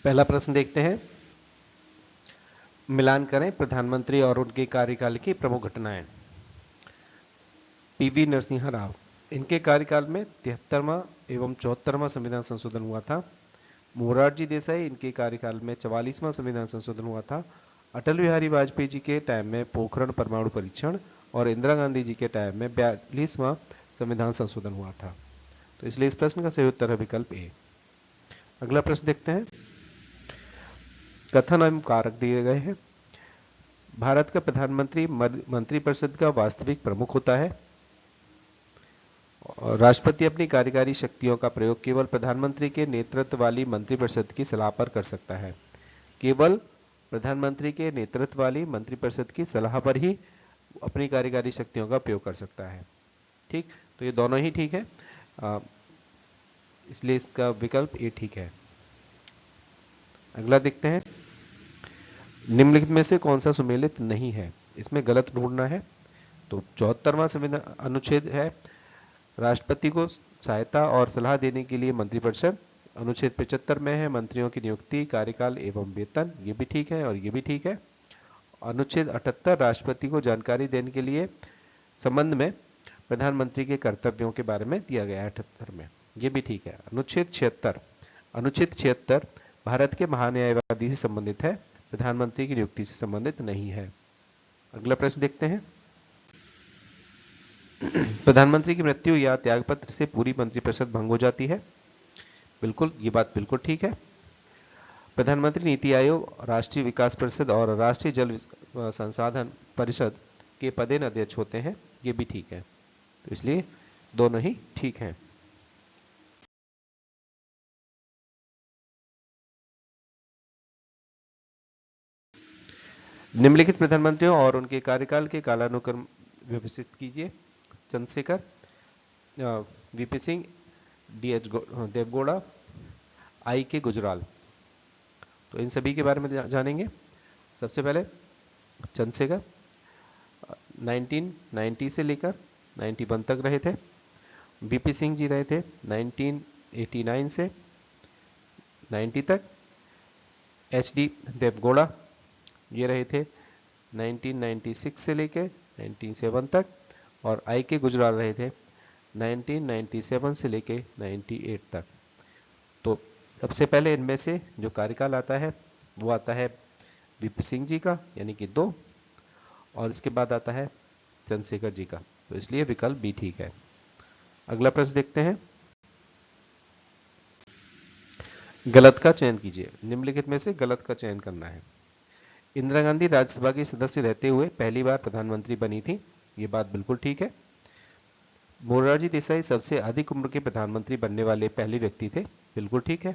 पहला प्रश्न देखते हैं। मिलान करें प्रधानमंत्री और उनके कार्यकाल की प्रमुख घटनाएं। पीवी नरसिम्हा राव, इनके कार्यकाल में 73वां एवं 74वां संविधान संशोधन हुआ था। मोरारजी देसाई, इनके कार्यकाल में 44वां संविधान संशोधन हुआ था। अटल बिहारी वाजपेयी जी के टाइम में पोखरण परमाणु परीक्षण और इंदिरा गांधी जी के टाइम में 42वां संविधान संशोधन हुआ था। तो इसलिए इस प्रश्न का सही उत्तर है विकल्प ए। अगला प्रश्न देखते हैं। कथन एवं कारक दिए गए हैं। भारत का प्रधानमंत्री मंत्रिपरिषद का वास्तविक प्रमुख होता है। और राष्ट्रपति अपनी कार्यकारी शक्तियों का प्रयोग केवल प्रधानमंत्री के नेतृत्व वाली मंत्रिपरिषद की सलाह पर कर सकता है। केवल प्रधानमंत्री के नेतृत्व वाली मंत्रिपरिषद की सलाह पर ही अपनी कार्यकारी शक्तियों का उपयोग कर सकता है। ठीक, तो ये दोनों ही ठीक है, इसलिए इसका विकल्प ए ठीक है। अगला देखते हैं। निम्नलिखित में से कौन सा सुमेलित नहीं है? इसमें गलत ढूंढना है। तो 74वां संविधान अनुच्छेद है, राष्ट्रपति को सहायता और सलाह देने के लिए मंत्रिपरिषद। अनुच्छेद 75 में है मंत्रियों की नियुक्ति, कार्यकाल एवं वेतन, ये भी ठीक है और ये भी ठीक है। अनुच्छेद 78 राष्ट्रपति को जानकारी देने के लिए संबंध में प्रधानमंत्री के कर्तव्यों के बारे में दिया गया है 78 में, ये भी ठीक है। अनुच्छेद 76 भारत के महान्यायवादी से संबंधित है, प्रधानमंत्री की नियुक्ति से संबंधित नहीं है। अगला प्रश्न देखते हैं। प्रधानमंत्री की मृत्यु या त्यागपत्र से पूरी मंत्रिपरिषद भंग हो जाती है। बिल्कुल, ये बात बिल्कुल ठीक है। प्रधानमंत्री नीति आयोग, राष्ट्रीय विकास परिषद और राष्ट्रीय जल संसाधन परिषद के पदेन अध्यक्ष होते हैं, ये भी ठीक है। तो इसलिए दोनों ही ठीक हैं। निम्नलिखित प्रधानमंत्रियों और उनके कार्यकाल के कालानुक्रम विभजित कीजिए। Chandrashekhar, V P Singh, D H. Devegowda, I K. Gujral. तो इन सभी के बारे में जानेंगे। सबसे पहले चंद्रशेखर 1990 से लेकर 91 तक रहे थे। वीपी सिंह जी रहे थे 1989 से 90 तक। एच.डी. देवगौड़ा ये रहे थे 1996 से लेकर 97 तक। और आई.के. गुजराल रहे थे 1997 से लेकर 98 तक। तो सबसे पहले इनमें से जो कार्यकाल आता है वो आता है वीपी सिंह जी का, यानी कि 2, और इसके बाद आता है चंद्रशेखर जी का। तो इसलिए विकल्प बी ठीक है। अगला प्रश्न देखते हैं। गलत का चयन कीजिए। निम्नलिखित में से गलत का चयन करना है। इंदिरा गांधी राज्यसभा की सदस्य रहते हुए पहली बार प्रधानमंत्री बनी थी, ये बात बिल्कुल ठीक है। मोरारजी देसाई सबसे अधिक उम्र के प्रधानमंत्री बनने वाले पहले व्यक्ति थे, बिल्कुल ठीक है।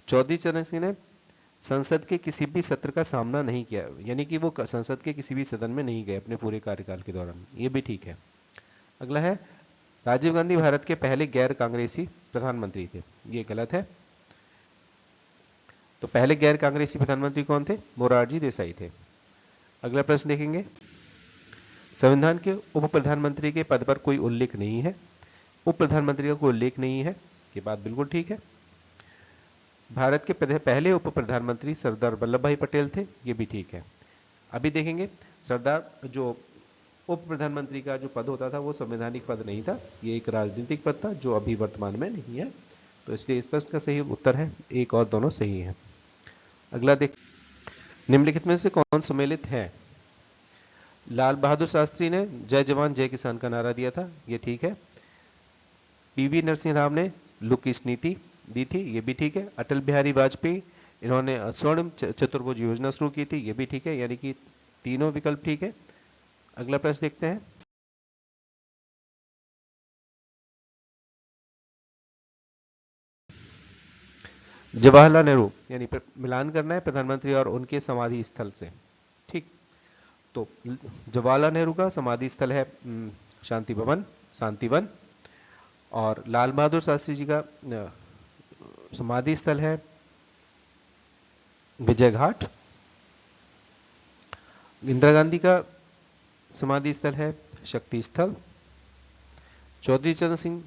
चौधरी चरण सिंह ने संसद के किसी भी सत्र का सामना नहीं किया, यानी कि वो संसद के किसी भी सदन में नहीं गए अपने पूरे कार्यकाल के दौरान, ये भी ठीक है। अगला है, राजीव गांधी भारत के पहले गैर कांग्रेसी प्रधानमंत्री थे, ये गलत है। तो पहले गैर कांग्रेसी प्रधानमंत्री कौन थे? मोरारजी देसाई थे। अगला प्रश्न देखेंगे। संविधान के उप प्रधानमंत्री के पद पर कोई उल्लेख नहीं है। उप प्रधानमंत्री का कोई उल्लेख नहीं है, ये बात बिल्कुल ठीक है। भारत के पहले उप प्रधानमंत्री सरदार वल्लभ भाई पटेल थे, ये भी ठीक है। अभी देखेंगे, सरदार जो उप प्रधानमंत्री का जो पद होता था वो संवैधानिक पद नहीं था, ये एक राजनीतिक पद था जो अभी वर्तमान में नहीं है। तो इसलिए इस प्रश्न का सही उत्तर है एक और दोनों सही है। अगला देख, निम्नलिखित में से कौन सम्मिलित है? लाल बहादुर शास्त्री ने जय जवान जय किसान का नारा दिया था, ये ठीक है। पीवी नरसिम्हा राव ने लुक ईस्ट नीति दी थी, ये भी ठीक है। अटल बिहारी वाजपेयी, इन्होंने स्वर्ण चतुर्भुज योजना शुरू की थी, ये भी ठीक है, यानी कि तीनों विकल्प ठीक है। अगला प्रश्न देखते हैं। जवाहरलाल नेहरू, यानी मिलान करना है प्रधानमंत्री और उनके समाधि स्थल से। ठीक, तो जवाहरलाल नेहरू का समाधि स्थल है शांति भवन, शांतिवन। और लाल बहादुर शास्त्री जी का समाधि स्थल है विजय घाट। इंदिरा गांधी का समाधि स्थल है शक्ति स्थल। चौधरी चरण सिंह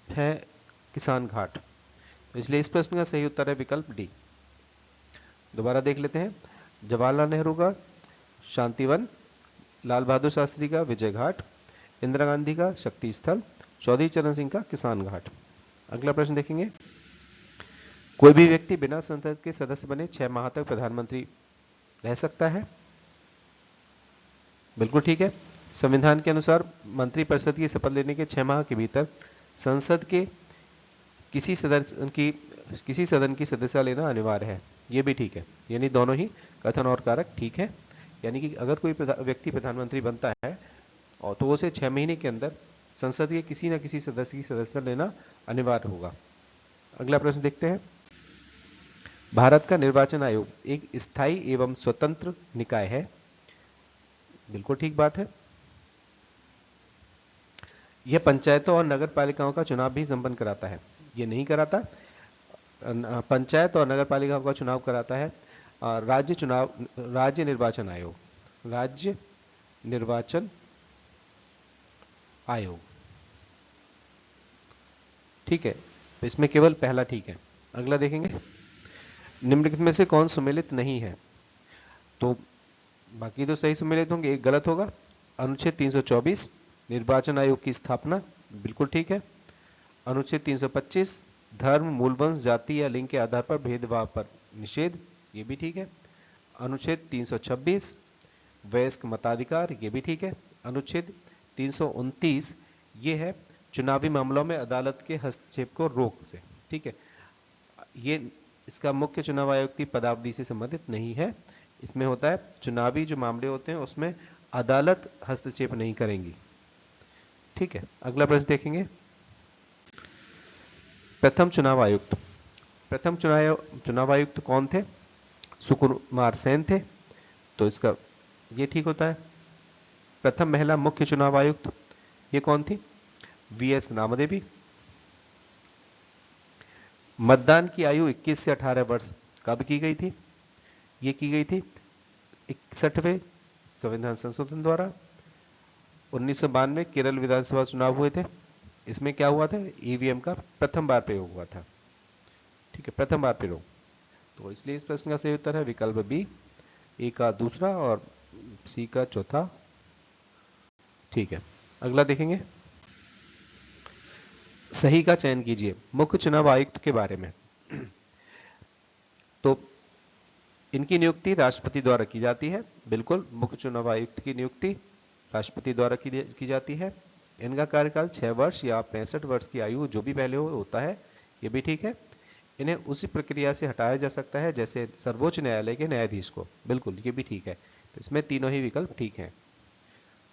है किसान घाट। तो इसलिए इस प्रश्न का सही उत्तर है विकल्प डी। दोबारा देख लेते हैं। जवाहरलाल नेहरू का शांतिवन, लाल बहादुर शास्त्री का विजय घाट, इंदिरा गांधी का शक्ति स्थल, चौधरी चरण सिंह का किसान घाट। अगला प्रश्न देखेंगे। कोई भी व्यक्ति बिना संसद के सदस्य बने 6 माह तक प्रधानमंत्री रह सकता है? बिल्कुल ठीक है। संविधान के अनुसार मंत्रिपरिषद की शपथ लेने के 6 माह के भीतर संसद के किसी सदन की सदस्यता लेना अनिवार्य है। ये भी ठीक है, यानी दोनों ही कथन और कारक ठीक है। यानी कि अगर कोई व्यक्ति प्रधानमंत्री बनता है और तो उसे 6 महीने के अंदर संसद के किसी न किसी सदस्य की सदस्यता लेना अनिवार्य होगा। अगला प्रश्न देखते हैं। भारत का निर्वाचन आयोग एक स्थायी एवं स्वतंत्र निकाय है। बिल्कुल ठीक बात है। यह पंचायतों और नगर पालिकाओं का चुनाव भी संपन्न कराता है। ये नहीं कराता, पंचायत और नगर पालिकाओं का चुनाव कराता है राज्य निर्वाचन आयोग। राज्य निर्वाचन आयोग, ठीक है। तो इसमें केवल पहला ठीक है। अगला देखेंगे। निम्नलिखित में से कौन सुमेलित नहीं है? तो बाकी तो सही सुमेलित होंगे, एक गलत होगा। अनुच्छेद 324 निर्वाचन आयोग की स्थापना, बिल्कुल ठीक है। अनुच्छेद 325 धर्म, मूलवंश, जाति या लिंग के आधार पर भेदभाव पर निषेध, ये भी ठीक है। अनुच्छेद 326 वयस्क मताधिकार, ये भी ठीक है। अनुच्छेद 329 ये है चुनावी मामलों में अदालत के हस्तक्षेप को रोक से, ठीक है। ये इसका मुख्य चुनाव आयोग की पदावधि से संबंधित नहीं है। इसमें होता है चुनावी जो मामले होते हैं उसमें अदालत हस्तक्षेप नहीं करेंगी, ठीक है। अगला प्रश्न देखेंगे। प्रथम चुनाव आयुक्त, प्रथम चुनाव आयुक्त कौन थे? सुकुमार सेन थे, तो इसका ये ठीक होता है। प्रथम महिला मुख्य चुनाव आयुक्त ये कौन थी? वीएस नामदेवी। मतदान की आयु 21 से 18 वर्ष कब की गई थी? ये की गई थी 61वें संविधान संशोधन द्वारा। 1992 केरल विधानसभा चुनाव हुए थे, इसमें क्या हुआ था? ईवीएम का प्रथम बार प्रयोग हुआ था, ठीक है, प्रथम बार प्रयोग। तो इसलिए इस प्रश्न का सही उत्तर है विकल्प बी, ए का दूसरा और सी का चौथा, ठीक है। अगला देखेंगे। सही का चयन कीजिए मुख्य चुनाव आयुक्त के बारे में। तो इनकी नियुक्ति राष्ट्रपति द्वारा की जाती है। बिल्कुल, मुख्य चुनाव आयुक्त की नियुक्ति राष्ट्रपति द्वारा की जाती है। इनका कार्यकाल 6 वर्ष या 65 वर्ष की आयु जो भी पहले होता है, ये भी ठीक है। इन्हें उसी प्रक्रिया से हटाया जा सकता है जैसे सर्वोच्च न्यायालय के न्यायाधीश को, बिल्कुल ये भी ठीक है। तो इसमें तीनों ही विकल्प ठीक हैं।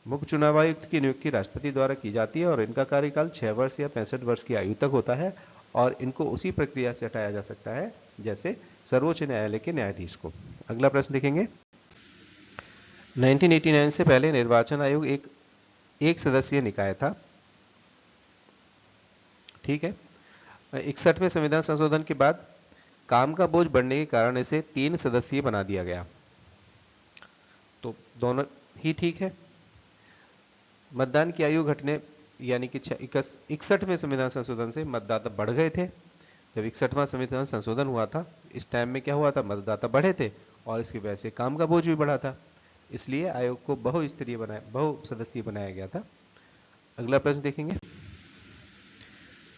मुख्य चुनाव आयुक्त की नियुक्ति राष्ट्रपति द्वारा की जाती है और इनका कार्यकाल 6 वर्ष या 65 वर्ष की आयु तक होता है और इनको उसी प्रक्रिया से हटाया जा सकता है जैसे सर्वोच्च न्यायालय के न्यायाधीश को। अगला प्रश्न देखेंगे। 1989 से पहले निर्वाचन आयोग एक सदस्यीय निकाय था, ठीक है। 61वें संविधान संशोधन के बाद काम का बोझ बढ़ने के कारण इसे 3 सदस्यीय बना दिया गया, तो दोनों ही ठीक है। मतदान की आयु घटने यानी कि 61वें संविधान संशोधन से मतदाता बढ़ गए थे। जब 61वां संविधान संशोधन हुआ था इस टाइम में क्या हुआ था? मतदाता बढ़े थे और इसकी वजह से काम का बोझ भी बढ़ा था, इसलिए आयोग को बहुसदस्यीय बनाया गया था। अगला प्रश्न देखेंगे।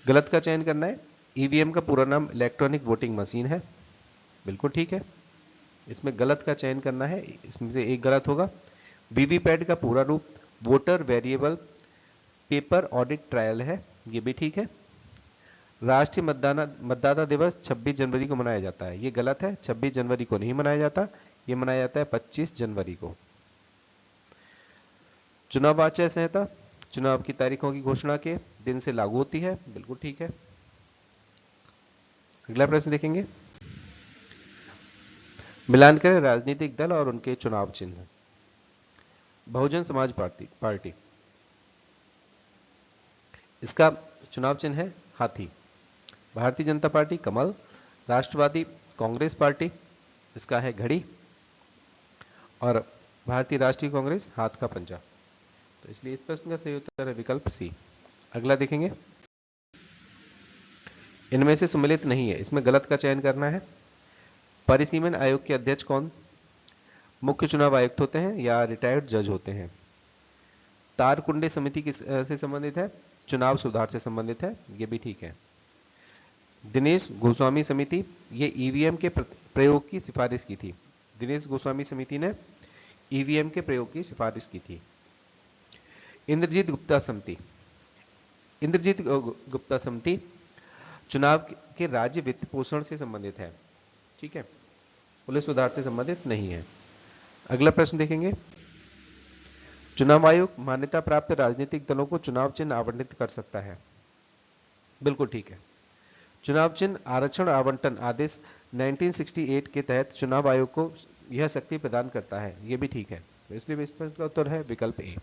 गलत का चयन करना है। ईवीएम का पूरा नाम इलेक्ट्रॉनिक वोटिंग मशीन है, बिल्कुल ठीक है। इसमें गलत का चयन करना है, इसमें से एक गलत होगा। वीवीपैट का पूरा रूप voter variable paper audit trial है, ये भी ठीक है। राष्ट्रीय मतदाता दिवस 26 जनवरी को मनाया जाता है, ये गलत है। 26 जनवरी को नहीं मनाया जाता, ये मनाया जाता है 25 जनवरी को। चुनाव आचार संहिता चुनाव की तारीखों की घोषणा के दिन से लागू होती है, बिल्कुल ठीक है। अगला प्रश्न देखेंगे। मिलान करें राजनीतिक दल और उनके चुनाव चिन्ह। बहुजन समाज पार्टी, इसका चुनाव चिन्ह है हाथी। भारतीय जनता पार्टी कमल। राष्ट्रवादी कांग्रेस पार्टी, इसका है घड़ी। और भारतीय राष्ट्रीय कांग्रेस हाथ का पंजा। तो इसलिए इस प्रश्न का सही उत्तर है विकल्प सी। अगला देखेंगे। इनमें से सम्मिलित नहीं है, इसमें गलत का चयन करना है। परिसीमन आयोग के अध्यक्ष कौन? मुख्य चुनाव आयुक्त होते हैं या रिटायर्ड जज होते हैं। तारकुंडे समिति किस से संबंधित है? चुनाव सुधार से संबंधित है, ये भी ठीक है। दिनेश गोस्वामी समिति, ये ईवीएम के प्रयोग की सिफारिश की थी। दिनेश गोस्वामी समिति ने ईवीएम के प्रयोग की सिफारिश की थी। इंद्रजीत गुप्ता समिति, इंद्रजीत गुप्ता समिति चुनाव के राज्य वित्त पोषण से संबंधित है, ठीक है, पुलिस सुधार से संबंधित नहीं है। अगला प्रश्न देखेंगे, चुनाव आयोग मान्यता प्राप्त राजनीतिक दलों को चुनाव चिन्ह आवंटित कर सकता है। बिल्कुल ठीक है। चुनाव चिन्ह आरक्षण आवंटन आदेश 1968 के तहत चुनाव आयोग को यह शक्ति प्रदान करता है, यह भी ठीक है, इसलिए इस प्रश्न का उत्तर है विकल्प ए।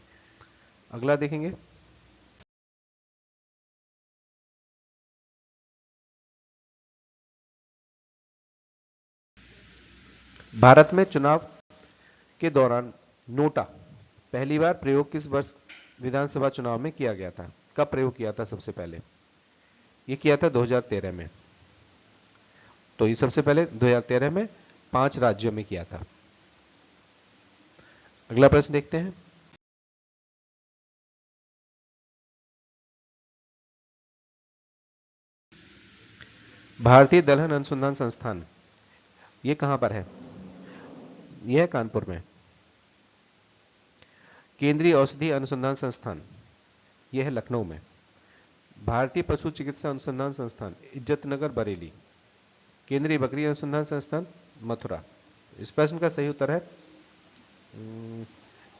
अगला देखेंगे, भारत में चुनाव के दौरान नोटा पहली बार प्रयोग किस वर्ष विधानसभा चुनाव में किया गया था? कब प्रयोग किया था सबसे पहले? ये किया था 2013 में। तो ये सबसे पहले 2013 में 5 राज्यों में किया था। अगला प्रश्न देखते हैं, भारतीय दलहन अनुसंधान संस्थान ये कहां पर है? यह है कानपुर में। केंद्रीय औषधि अनुसंधान संस्थान यह है लखनऊ में। भारतीय पशु चिकित्सा अनुसंधान संस्थान इज्जतनगर बरेली। केंद्रीय बकरी अनुसंधान संस्थान मथुरा। इस प्रश्न का सही उत्तर है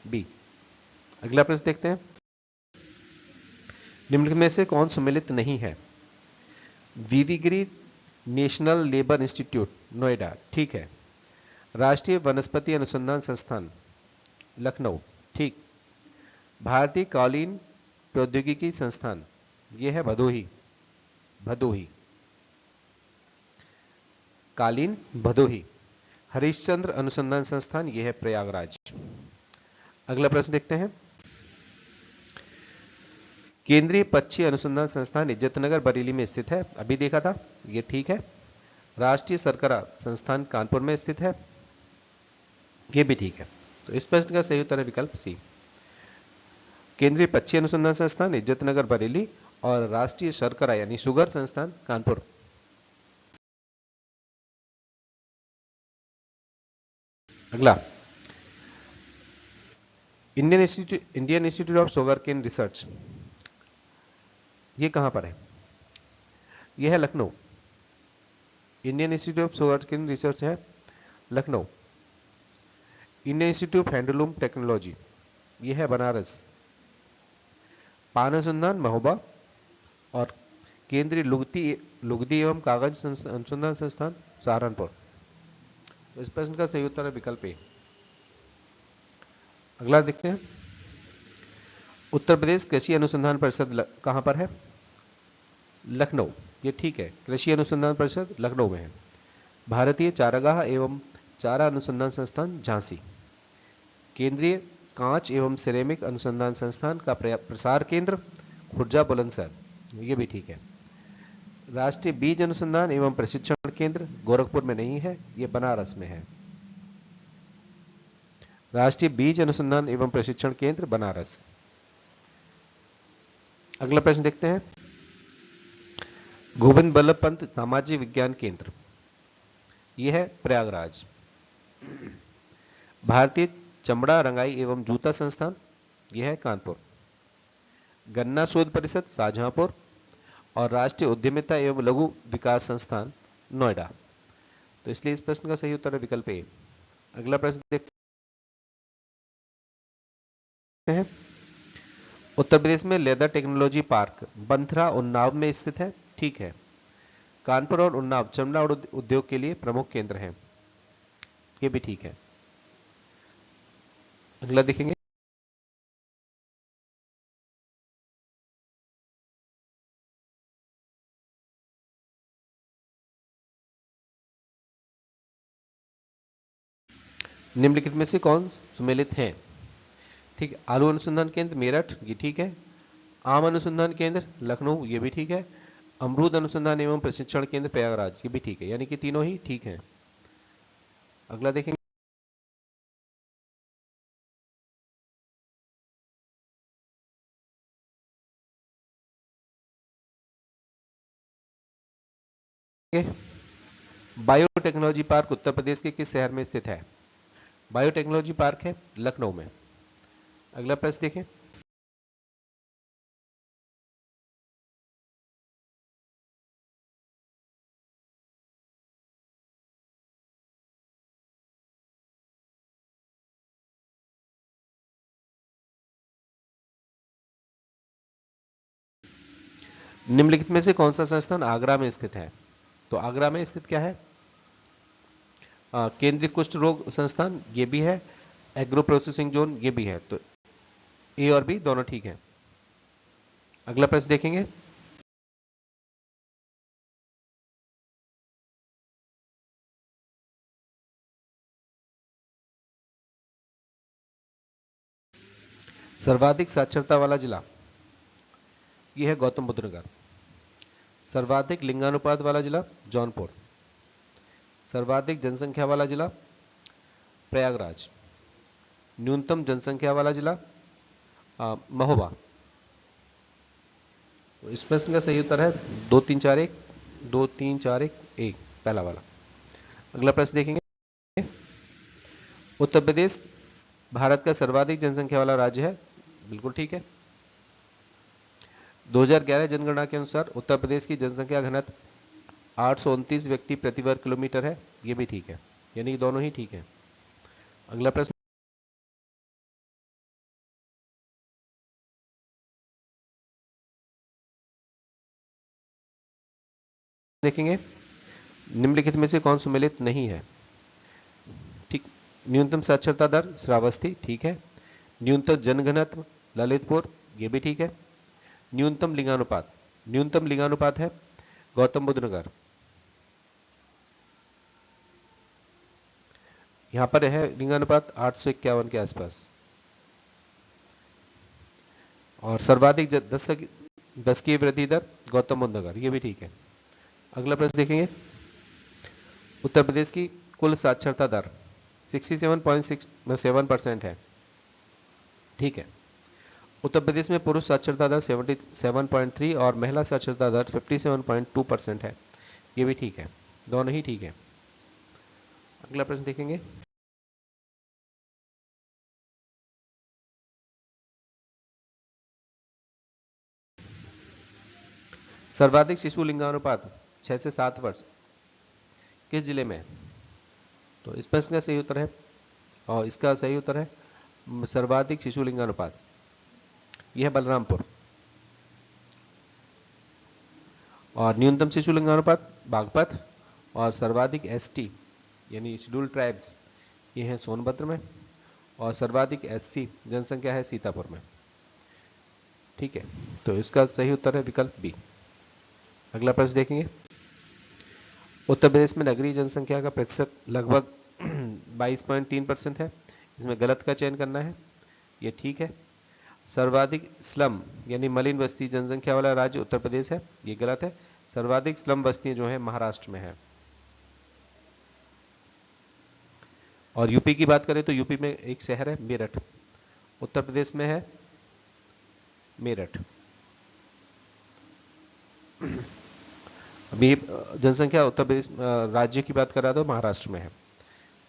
बी। अगला प्रश्न देखते हैं, निम्नलिखित में से कौन सम्मिलित नहीं है? वीवी गिरी नेशनल लेबर इंस्टीट्यूट नोएडा, ठीक है। राष्ट्रीय वनस्पति अनुसंधान संस्थान लखनऊ, ठीक। भारतीय कालीन प्रौद्योगिकी संस्थान यह है भदोही, भदोही। कालीन भदोही। हरिश्चंद्र अनुसंधान संस्थान यह है प्रयागराज। अगला प्रश्न देखते हैं, केंद्रीय पक्षी अनुसंधान संस्थान इज्जतनगर बरेली में स्थित है, अभी देखा था, यह ठीक है। राष्ट्रीय सरकरा संस्थान कानपुर में स्थित है, यह भी ठीक है। तो इस प्रश्न का सही उत्तर है विकल्प सी। केंद्रीय पक्षी अनुसंधान संस्थान इज्जतनगर बरेली और राष्ट्रीय शर्करा यानी शुगर संस्थान कानपुर। अगला, Indian institute of sugar cane research ये कहां पर है? यह है Lucknow. Indian institute of sugar cane research है Lucknow. Indian institute of handloom technology यह है बनारस। पान अनुसंधान महोबा और केंद्रीय लुगदी एवं कागज अनुसंधान संस्थान सहारनपुर। तो इस प्रश्न का सही उत्तर है विकल्प ए। अगला देखते हैं, उत्तर प्रदेश कृषि अनुसंधान परिषद कहां पर है? लखनऊ, ये ठीक है, कृषि अनुसंधान परिषद लखनऊ में है। भारतीय चारागाह एवं चारा अनुसंधान संस्थान झांसी। केंद्रीय कांच एवं सिरेमिक अनुसंधान संस्थान का प्रसार केंद्र खुर्जा बुलंदशहर, ये भी ठीक है। राष्ट्रीय बीज अनुसंधान एवं प्रशिक्षण केंद्र गोरखपुर में नहीं है, ये बनारस में है। राष्ट्रीय बीज अनुसंधान एवं प्रशिक्षण केंद्र बनारस। अगला प्रश्न देखते हैं, गोविंद बल्लभ पंत सामाजिक विज्ञान केंद्र यह है प्रयागराज। भारतीय चमड़ा रंगाई एवं जूता संस्थान यह है कानपुर। गन्ना शोध परिषद शाहजहांपुर और राष्ट्रीय उद्यमिता एवं लघु विकास संस्थान नोएडा। तो इसलिए इस प्रश्न का सही उत्तर है विकल्प ए। अगला प्रश्न देखते हैं, उत्तर प्रदेश में leather technology park Banthra Unnao में स्थित है, ठीक है। कानपुर और उन्नाव चमड़ा उद्योग के लिए प्रमुख केंद्र हैं, ये भी ठीक है। अगला देखेंगे, निम्नलिखित में से कौन सम्मिलित हैं? ठीक है, आलू अनुसंधान केंद्र मेरठ, ये ठीक है। आम अनुसंधान केंद्र लखनऊ, ये भी ठीक है। अमरूद अनुसंधान एवं प्रशिक्षण केंद्र प्रयागराज, ये भी ठीक है, यानी कि तीनों ही ठीक हैं। अगला देखेंगे, बायोटेक्नोलॉजी पार्क उत्तर प्रदेश के किस शहर में स्थित है? बायोटेक्नोलॉजी पार्क है लखनऊ में। अगला प्रश्न देखें, निम्नलिखित में से कौन सा संस्थान आगरा में स्थित है? तो आगरा में स्थित क्या है? केंद्रीय कुष्ठ रोग संस्थान, ये भी है। एग्रो प्रोसेसिंग जोन, ये भी है। तो ए और बी दोनों ठीक है। अगला प्रश्न देखेंगे, सर्वाधिक साक्षरता वाला जिला, यह है गौतम बुद्ध नगर। सर्वाधिक लिंगानुपात वाला जिला जौनपुर। सर्वाधिक जनसंख्या वाला जिला प्रयागराज। न्यूनतम जनसंख्या वाला जिला महोबा। तो इस प्रश्न का सही उत्तर है 2341, 2341 ए, पहला वाला। अगला प्रश्न देखेंगे, उत्तर प्रदेश भारत का सर्वाधिक जनसंख्या वाला राज्य है, बिल्कुल ठीक है। 2011 जनगणना के अनुसार उत्तर प्रदेश की जनसंख्या घनत्व 829 व्यक्ति प्रति वर्ग किलोमीटर है, ये भी ठीक है, यानी कि दोनों ही ठीक है। अगला प्रश्न देखेंगे, निम्नलिखित में से कौन सुमेलित नहीं है? ठीक, न्यूनतम साक्षरता दर श्रावस्ती, ठीक है। न्यूनतम जनघनत्व ललितपुर, ये भी ठीक है। न्यूनतम लिंगानुपात है गौतम बुद्ध नगर, यहां पर है लिंगानुपात 851 के आसपास। और सर्वाधिक 10 की वृद्धि दर गौतम बुद्ध नगर, ये भी ठीक है। अगला प्रश्न देखेंगे, उत्तर प्रदेश की कुल साक्षरता दर 67.67% है, ठीक है। उत्तर प्रदेश में पुरुष साक्षरता दर 77.3 और महिला साक्षरता दर 57.2% है, ये भी ठीक है, दोनों ही ठीक है। अगला प्रश्न देखेंगे, सर्वाधिक शिशु लिंगानुपात 6 से 7 वर्ष किस जिले में है? तो इस प्रश्न का सही उत्तर है, और इसका सही उत्तर है सर्वाधिक शिशु लिंगानुपात, यह है बलरामपुर। और न्यूनतम शिशु लिंगानुपात बागपत, और सर्वाधिक एसटी यानी शेड्यूल्ड ट्राइब्स, ये है सोनभद्र में, और सर्वाधिक एससी जनसंख्या है सीतापुर में, ठीक है। तो इसका सही उत्तर है विकल्प बी। अगला प्रश्न देखेंगे, उत्तर प्रदेश में नगरीय जनसंख्या का प्रतिशत लगभग 22.3% है, इसमें गलत का चयन करना है, ये ठीक है। सर्वाधिक स्लम यानी मलिन बस्ती जनसंख्या वाला राज्य उत्तर प्रदेश है, ये गलत है। सर्वाधिक स्लम बस्तियां जो है महाराष्ट्र में है। और यूपी की बात करें तो यूपी में एक शहर है मेरठ, उत्तर प्रदेश में है मेरठ। अभी जनसंख्या उत्तर प्रदेश राज्य की बात कर रहा था तो महाराष्ट्र में है।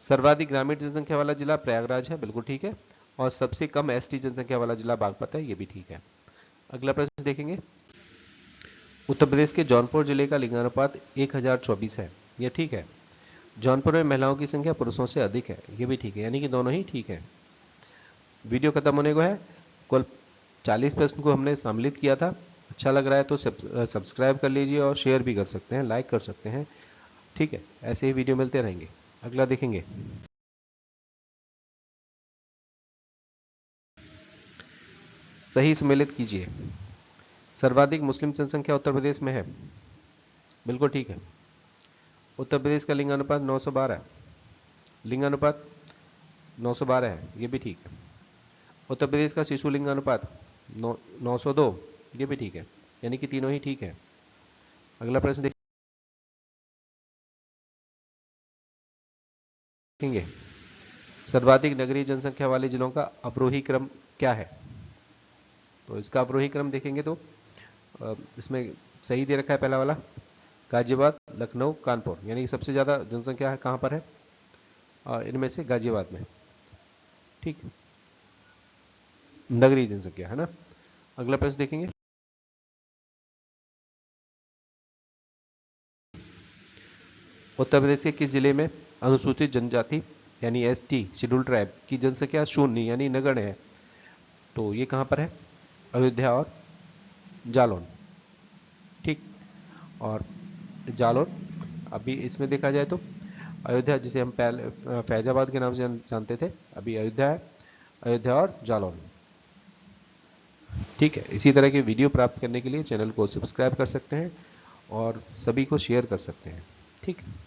सर्वाधिक ग्रामीण जनसंख्या वाला जिला प्रयागराज है, बिल्कुल ठीक है। और सबसे कम एसटी जनसंख्या वाला जिला बागपत है, ये भी ठीक है। अगला प्रश्न देखेंगे, उत्तर प्रदेश के जौनपुर जिले का लिंगानुपात 1024 है, यह ठीक है। जौनपुर में महिलाओं की संख्या पुरुषों से अधिक है, यह भी ठीक है, यानी कि दोनों ही ठीक है। वीडियो खत्म होने को है, कुल 40 प्रश्न को हमने सम्मिलित किया था। अच्छा लग रहा है तो सब्सक्राइब कर लीजिए और शेयर भी कर सकते हैं, लाइक कर सकते हैं, ठीक है। ऐसे ही वीडियो मिलते रहेंगे। अगला देखेंगे, सही सुमेलित कीजिए। सर्वाधिक मुस्लिम जनसंख्या उत्तर प्रदेश में है, बिल्कुल ठीक है। उत्तर प्रदेश का लिंगानुपात 912 है, लिंगानुपात 912 है, ये भी ठीक है। उत्तर प्रदेश का शिशु लिंगानुपात 902, ये भी ठीक है, यानी कि तीनों ही ठीक है। अगला प्रश्न देखेंगे, सर्वाधिक नगरीय जनसंख्या वाले जिलों का अवरोही क्रम क्या है? तो इसका अवरोही क्रम देखेंगे तो इसमें सही दे रखा है पहला वाला, गाजियाबाद, लखनऊ, कानपुर, यानी सबसे ज्यादा जनसंख्या है कहां पर है? इनमें से गाजियाबाद में। ठीक, नगरीय जनसंख्या है ना। अगला प्रश्न देखेंगे, उत्तर प्रदेश के किस जिले में अनुसूचित जनजाति यानी एसटी शेड्यूल ट्राइब की जनसंख्या शून्य यानी नगण्य है? तो ये कहां पर है? अयोध्या और जालौन। ठीक, और जालौन, अभी इसमें देखा जाए तो अयोध्या, जिसे हम पहले फैजाबाद के नाम से जानते थे, अभी अयोध्या है, अयोध्या और जालौन। ठीक है, इसी तरह के वीडियो प्राप्त करने के लिए चैनल को सब्सक्राइब कर सकते हैं और सभी को शेयर कर सकते हैं। ठीक है।